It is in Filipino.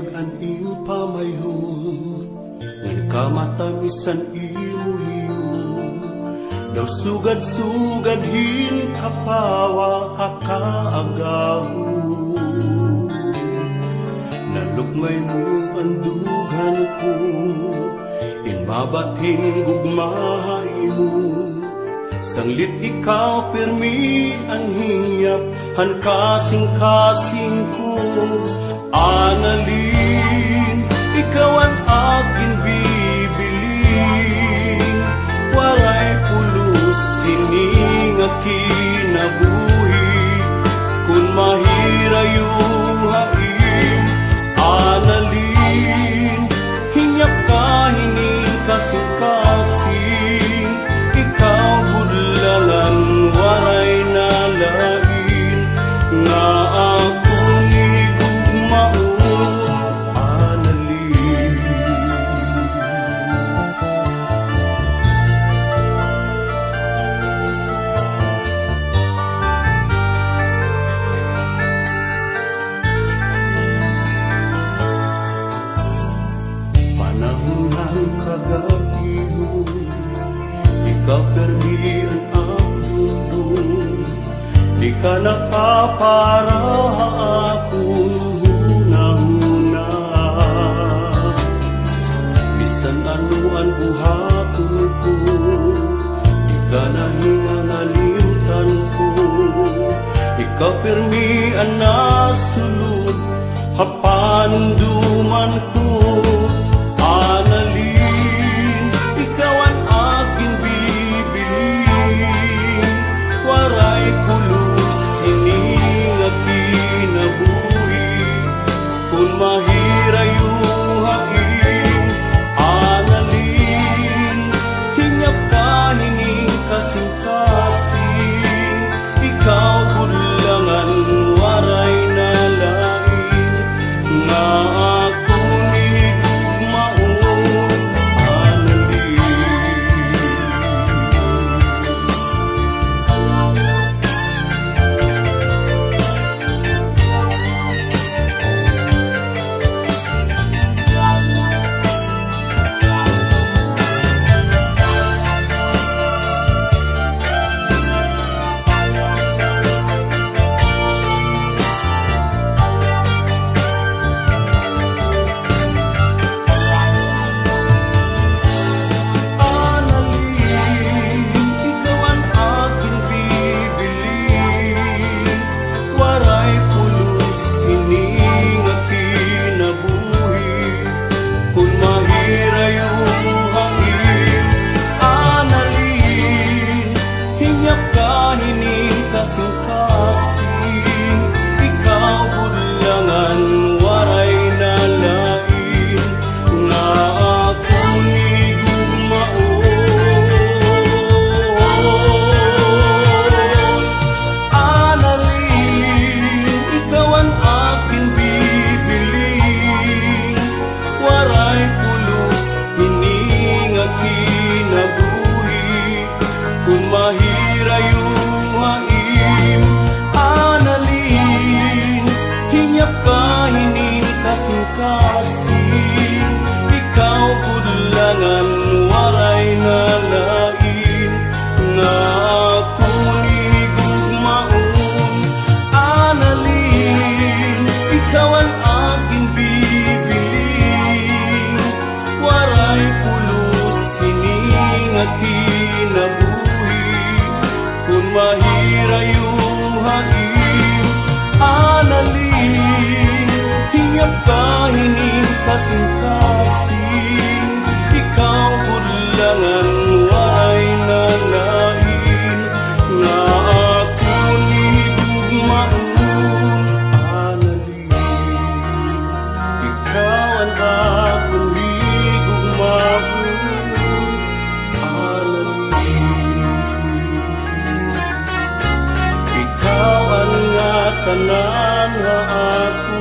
nag-anim pamayhon, ngan kamatamisan imuhiyon. Daw sugad-sugad hin kapawa hakaagahu. Nalukmay mo ang dughan ko, inmabating gugmahay mo. Sanglit ikaw pirmi ang hingyap, han kasing-kasing ko. Analin, ikaw ang aking bibiling. Waray pulos, sining akinabuhi. Kung mahira yung hain, analin, hingyap ka, hining kasing-kasing. Ikaw budlalan, waray nalain, nga ako ni gugmaon, analin. Panahon ng kagabiho, ikaw permi ang abdundong. Di ka nakapara akong hunahuna. Bisan ano ang buhaton ko, di ka nahingangalimtan ko. Ikaw permi ang nasulod, hapanunduman ko. Analin, ikaw ang aking bibiling. Waray pulos, sining akinabuhi. Kung mahira yung hain, analin, hingyap ka, hining kasing-kasing. Ikaw budlangan, waray nalain, nga ako ni gugmaon, analin. Kung mahira yung hain, analin, hingyap ka, hining kasing-kasing. Ikaw budlangan, waray nalain, nga ako ni gugmaon, analin, ikaw ang aking bibiling. Waray pulos, sining akinabuhi. Kung mahira yung hain, analin, hingyap ka, hining kasing-kasing. Ikaw budlangan, waray nalain, nga ako ni gugmaon, analin. Ikaw ang ako ni gugmaon, analin. Ikaw ang nga tanan nga ako